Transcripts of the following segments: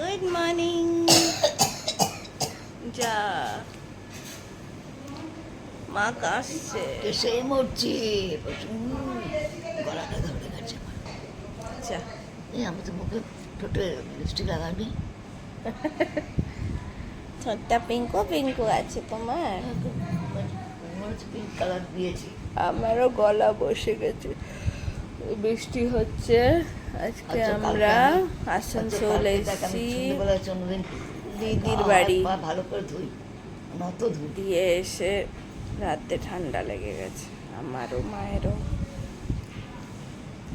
Good morning. যা মা কাশছে, এসে মরছি, গলাটা ধরে গেছে। আচ্ছা এই আমি তো মুখে ঠোঁটে লিপস্টিক লাগাবি। ছোট্টা পিঙ্কু পিঙ্কু আছে তোমার। পিঙ্ক কালার দিয়েছি। আমারও গলা বসে গেছে, বৃষ্টি হচ্ছে। আজকে আচ্ছা, আমরা কালকে আসানসোল এসেছি জন্মদিন দিদির বাড়ি ভালো করে ধুই, নত ধুই। দিয়ে এসে রাতে ঠান্ডা লেগে গেছে আমারও মায়েরও।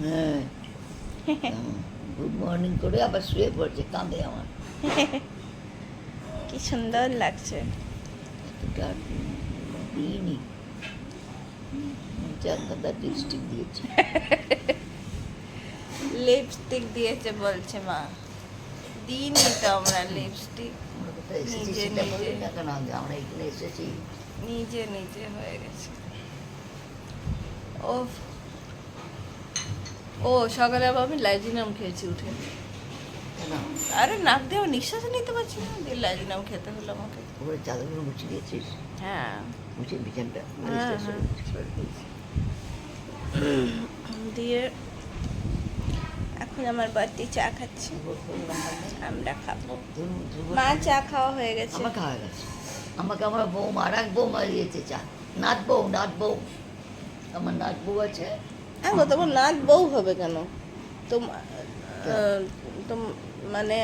হ্যাঁ, গুড মর্নিং করে আবার শুয়ে পড়ছে, কাঁদে আমার। কি সুন্দর লাগছে। এতটা দিইনি, চার কথা লিপস্টিক দিয়েছি। লিপস্টিক দিয়েছে বলছে মা, দিইনি তো আমরা লিপস্টিক। আমরা কোথায় এসেছি নিজে সেটা নিজে। বলি না কেন আগে, আমরা এখানে এসেছি। নিজে নিজে হয়ে গেছে। ও ও সকালে আবার আমি লাইজিনাম খেয়েছি উঠে। কেন আরে নাক দিয়ে নিঃশ্বাস নিতে পারছি না, দিয়ে লাইজিনাম খেতে হলো আমাকে। ওপরে চাদরগুলো মুছিয়ে দিয়েছিস? হ্যাঁ মুছিয়ে বিছানটা হ্যাঁ, হ্যাঁ, সরে দিয়েছি। দিয়ে এখন আমার বাড়তি চা খাচ্ছি, আমরা খাবো। মা চা খাওয়া হয়ে গেছে। আমার খাওয়া গেছে। আমাকে আমার বৌমা, আর এক বৌমা দিয়েছে চা। নাথ বউ, নাথ বউ, আমার নাথ বউ আছে। হ্যাঁ গো, তোমার নাত বউ হবে কেন? মানে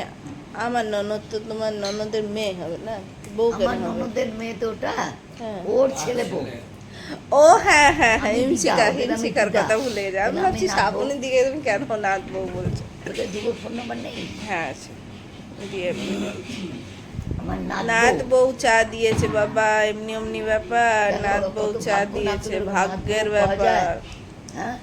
আমার ননদ তো তোমার ননদের মেয়ে হবে না, বউ কেন আমার হবে? ননদের মেয়ে তো ওটা, হ্যাঁ। ওর ছেলে বউ। ও হ্যাঁ হ্যাঁ হ্যাঁ, আমি হিমশিকা দিদা, ওদের আমি হিমশিকার দিদা। কথা ভুলে গেছি। আমি তাহলে আমি ভাবছি নাত বউ। শ্রাবণীর দিকে তুমি কেন নাত বউ বলছো। তোদের দিদির ফোন নাম্বার নেই? হ্যাঁ আছে, দিয়ে আমার নাথ নাত বউ। বউ চা দিয়েছে বাবা, এমনি এমনি ব্যাপার। দেখো, নাত বউ কত চা ভাগ্য, দিয়েছে, নাত বউ, ভাগ্যের নাত বউ পাওয়া যায়। ব্যাপার। হ্যাঁ,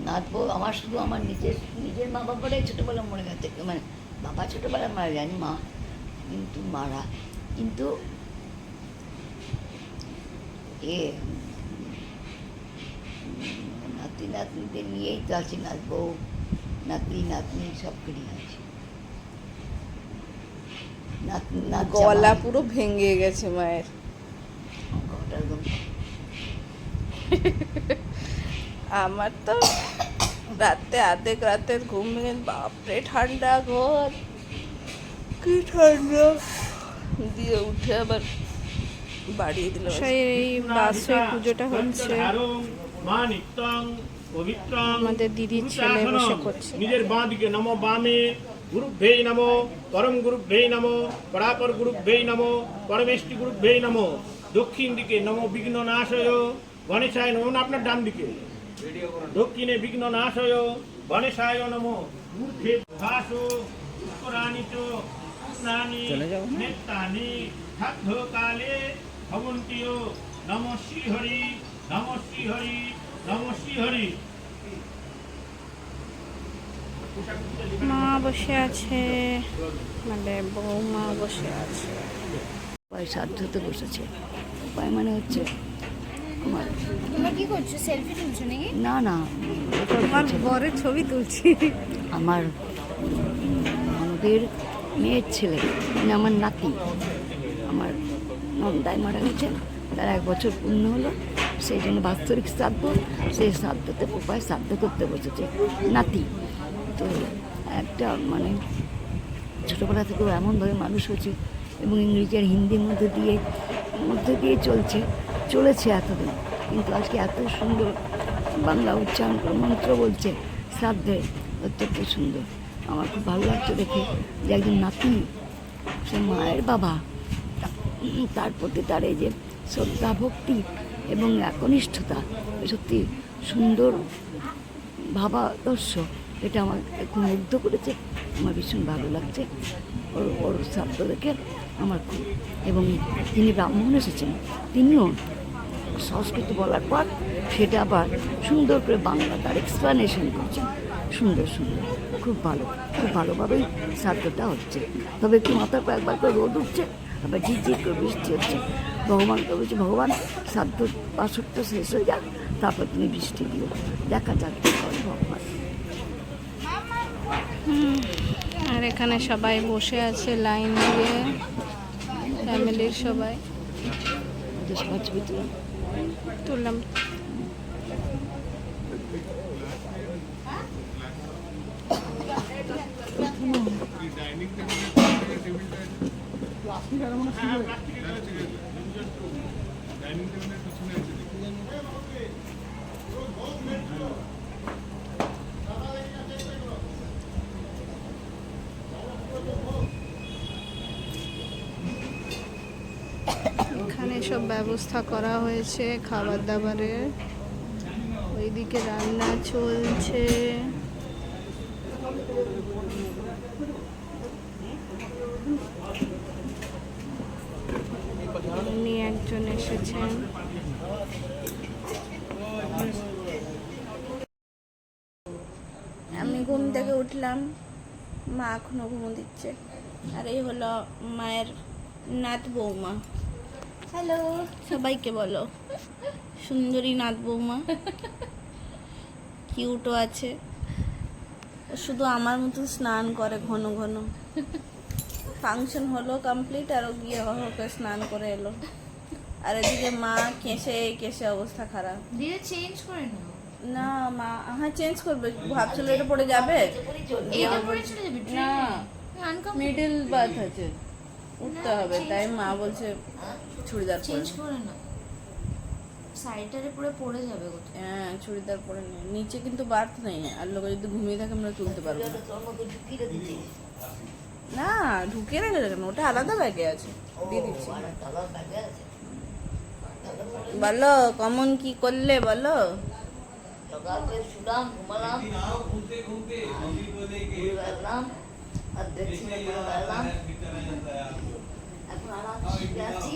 নাথ বউ আমার শুধু আমার নিজের মা বাবারাই ছোটোবেলা মরে গেছে, মানে বাবা ছোটোবেলায় মারা যায়নি, মা কিন্তু মারা, কিন্তু এ নাতি নাতনিদের নিয়েই তো আছি, নাথ বউ নাতি নাতনি সব নিয়ে আছি। গলা পুরো ভেঙে গেছে মায়ের। গলাটা একদম আমার তো রাতে আধেক রাতে ঘুম ভেঙে, বাপরে ঠান্ডা ঘর, কি ঠান্ডা, দিয়ে উঠে আবার বাড়িয়ে দিল। এই বাসে পুজোটা হচ্ছে, আমাদের দিদির ছেলে বসে করছে। নিজের বাঁ দিকে নমো বামে গুরুভ্যেই নমো, পরম গুরুভ্যেই নমো, পরাপর গুরুভ্যেই নমো, পরমেষ্টি গুরুভ্যেই নমো। দক্ষিণ দিকে নমো বিঘ্ন নাশয় গণেশায় নমো, না আপনার ডান দিকে, দক্ষিণে বিঘ্ন নাশয় গণেশায় নমো। ঊর্ধ্বে ভাসো উত্তরাণি চ স্নানি নেত্তানি সাধ্য কালে ভবন্তিও। নমঃ শ্রীহরি, নমঃ শ্রীহরি, নমঃ শ্রীহরি। মা বসে আছে, মানে বৌমা বসে আছে। উপায় সাধ্যতে বসেছে। উপায় মানে হচ্ছে আমার, তোমরা কি করছো? সেলফি তুলছো নাকি? না না, আমার বরের ছবি তুলছি। আমার ননদের মেয়ের ছেলে, মানে আমার নাতি, আমার নন্দায় মারা গেছে, তার 1 বছর পূর্ণ হলো, সেই জন্য বাৎসরিক শ্রাদ্ধ, সেই শ্রাদ্ধতে উপায় শ্রাদ্ধ করতে বসেছে নাতি। তো একটা মানে ছোটোবেলা থেকেও এমনভাবে মানুষ হয়েছে এবং ইংরেজি আর হিন্দির মধ্যে দিয়ে চলেছে এতদিন, কিন্তু আজকে এত সুন্দর বাংলা উচ্চারণ করে মন্ত্র বলছে শ্রাদ্ধে, অত্যন্ত সুন্দর। আমার খুব ভালো লাগছে দেখে যে একজন নাতি, সে মায়ের বাবা, তার প্রতি তার এই যে শ্রদ্ধা ভক্তি এবং একনিষ্ঠতা, সত্যি সুন্দর ভাবাদর্শ, এটা আমার একটু মুগ্ধ করেছে। আমার ভীষণ ভালো লাগছে ওর শ্রাদ্ধ দেখে আমার খুব। এবং তিনি ব্রাহ্মণ এসেছেন, তিনিও সংস্কৃত বলার পর সেটা আবার সুন্দর করে বাংলা তার এক্সপ্লানেশন করছেন, সুন্দর সুন্দর, খুব ভালোভাবেই শ্রাদ্ধটা হচ্ছে। তবে একটু মাথার পর একবার করে রোদ উঠছে, আবার ঝিরঝির করে বৃষ্টি হচ্ছে। ভগবানকে বলছে, ভগবান শ্রাদ্ধ বাসরটা শেষ হয়ে যাক, তারপর তুমি বৃষ্টি দিও, দেখা যাক কি করে ভগবান। আর এখানে সবাই বসে আছে লাইন দিয়ে, ফ্যামিলির সবাই। ওদের সবার ছবি তুললাম। এখানে সব ব্যবস্থা করা হয়েছে খাবার দাবারের, ওইদিকে রান্না চলছে। উনি একজন এসেছেন। আমি ঘুম থেকে উঠলাম, মা এখনো ঘুমো দিচ্ছে। আর এই হলো মায়ের নাত বৌমা। হ্যালো, সবাইকে বলো সুন্দরী নাত বৌমা। কিউটও আছে, ও শুধু আমার মতো স্নান করে ঘন ঘন। ফাংশন হলো কমপ্লিট, আর ও গিয়ে হকে স্নান করে এলো। আর এদিকে মা কেসে কেসে অবস্থা খারাপ। দিদি চেঞ্জ করে নাও। না মা, হ্যাঁ চেঞ্জ করবে, ভাবছিল এটা পরে যাবে। এইটা পরে চলে যাবে না, আনকমফোর্টেবল। মিডল বার্থ আছে, উঠতে হবে। তাই মা বলছে চুড়িদার পরে চেঞ্জ করে নাও, সাইডটারে পুরো পড়ে যাবে কোথাও। হ্যাঁ চুড়িদার পরে নে। নিচে কিন্তু বার্থ নেই, আর লোক যদি ঘুমিয়ে থাকে আমরা তুলতে পারবো না। না ঢুকিয়ে রেখে কেন, ওটা আলাদা ব্যাগে আছে, দিয়ে দিচ্ছি। বলো কমন কি করলে বলো। সকাল করে শুলাম, ঘুমালাম, ঘুরে বেড়ালাম, আর দেখছি না ঘুরে বেড়ালাম। এখন আরাম শুয়ে আছি,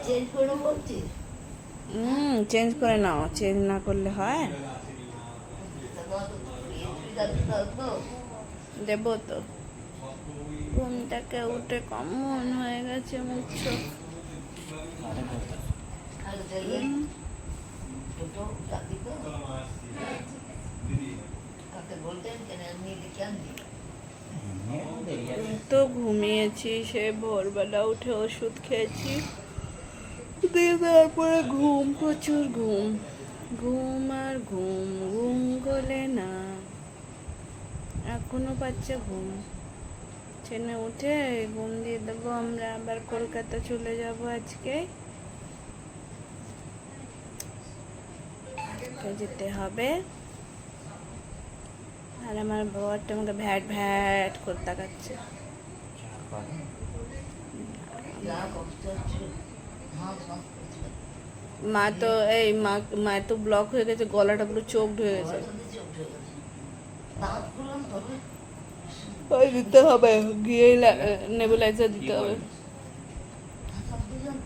চেঞ্জ করে বলছি। চেঞ্জ করে নাও, চেঞ্জ না করলে হয়? দেবো তো। ঘুমটাকে উঠে কমন হয়ে গেছে মুখ চোখ। তো ঘুমিয়েছি, সে ভোরবেলা উঠে ওষুধ খেয়েছি, দিয়ে তারপরে ঘুম, প্রচুর ঘুম, ঘুম আর ঘুম, ঘুম গলে না, এখনো পাচ্ছে ঘুম। ট্রেনে উঠে ঘুম দিয়ে দেবো। আমরা আবার কলকাতা চলে যাব আজকে, যেতে হবে। আর আমার বরটা আমাকে ভ্যাট ভ্যাট করে তাকাচ্ছে। মা তো এই মা তো ব্লক হয়ে গেছে, গলাটা পুরো চোখড হয়ে গেছে। ওই দিতে হবে, গিয়ে নেবুলাইজার দিতে হবে।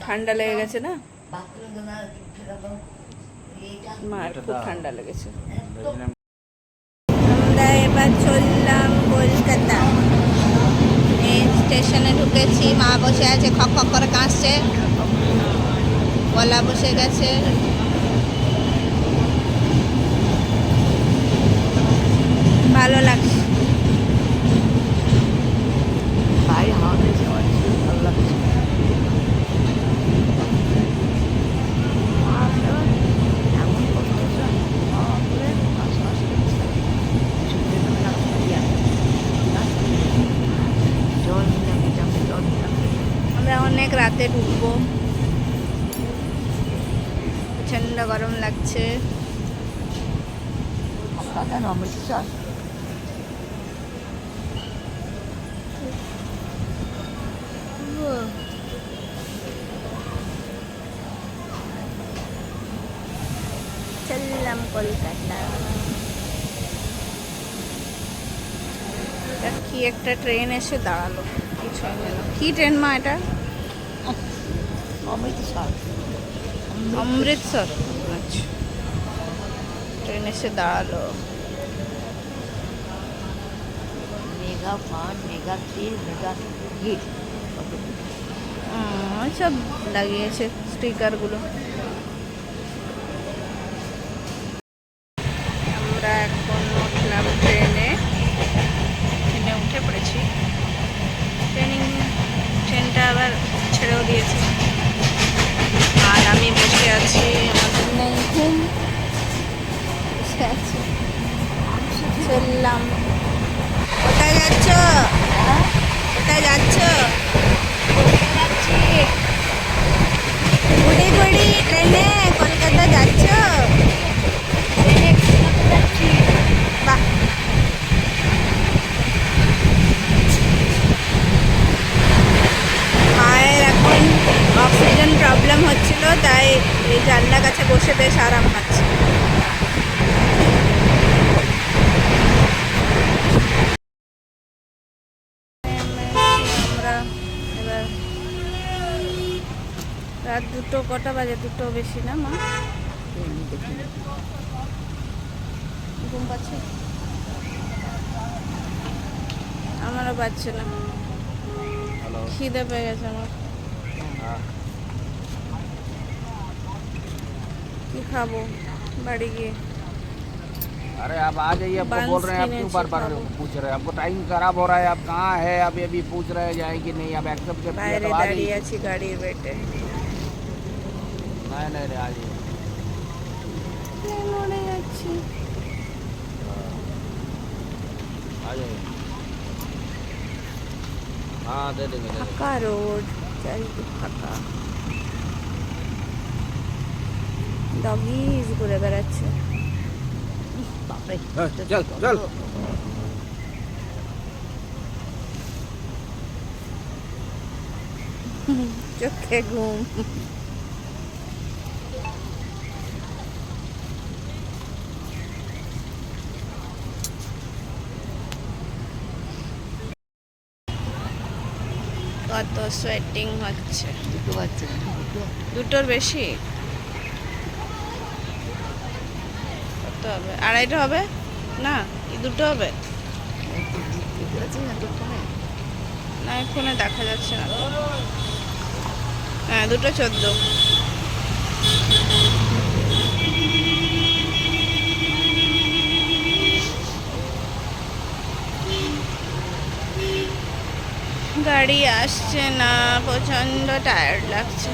ঠান্ডা লেগে গেছে না, মার খুব ঠান্ডা লেগেছে। আমরা এবার চললাম কলকাতা। এই স্টেশনে ঢুকেছি, মা বসে আছে, খক খক করে কাঁদছে, গলা বসে গেছে। ভালো লাগছে, বাইরে হাওয়া দিয়েছে, আমার ভালো লাগছে। এমন কষ্ট হচ্ছে, হাওয়া করে শ্বাস করছে, জল নিলাম, জল নিলাম। আমরা অনেক রাতে ঢুকবো, প্রচন্ড গরম লাগছে। কেন অমৃতসর? চললাম কলকাতা। কি একটা ট্রেন এসে দাঁড়ালো, কিছু কি ট্রেন মা এটা? অমৃতসর, অমৃতসর। আচ্ছা, ট্রেন এসে দাঁড়ালো। মেগা ফান, মেগা তেল, মেগা হিট, সব লাগিয়েছে স্টিকারগুলো। আমরা এখন উঠলাম ট্রেনে। খাওয়াও দিয়েছে আর আমি বসে আছি, আমাদের নেই ঘুম, বসে আছি। চললাম। কোথায় যাচ্ছ? কোথায় যাচ্ছ? গুড়ি গুড়ি ট্রেনে কলকাতা যাচ্ছ? বাহ, মায়ের এখন অক্সিজেন প্রবলেম হচ্ছিল, তাই এই জানলা কাছে বসে বেশ আরাম পাচ্ছে। আমরা এবার রাত 2টো, কটা বাজে? 2টো বেশি না মা? ঘুম পাচ্ছে? আমারও পাচ্ছে না, খিদে পেয়ে গেছে আমার। কি খাবো বাড়ি গিয়ে? अरे आप आ जाइए, आपको बंस बोल रहे हैं, आप की क्यों नीचे बार बार खाओ। पूछ रहे हैं? आपको टाइम खराब हो रहा है, आप कहाँ है? अभी अभी पूछ रहे हैं जाए कि नहीं, आप एक्सेप्ट कर दिया বাইরে तो आ দাঁড়িয়ে जाइए। আছি গাড়ির বেটে। नहीं नहीं नहीं, आ जाइए। মরে যাচ্ছি। आ जाइए। हाँ दे देंगे दे देंगे। ফাঁকা রোড, চারিদিক ফাঁকা, ডগিজ ঘুরে বেড়াচ্ছে। বাপরে, चल चल। চোখে ঘুম। কত সোয়েটিং হচ্ছে। দুটো বাচ্চা, দুটো 2টোর বেশি? কত হবে? 2.5টা হবে না? কি 2টো হবে? দুটো আছে না, দুটো ফোনে। না ফোনে দেখা যাচ্ছে না তো। হ্যাঁ 2:14। গাড়ি আসছে না, প্রচন্ড টায়ার্ড লাগছে।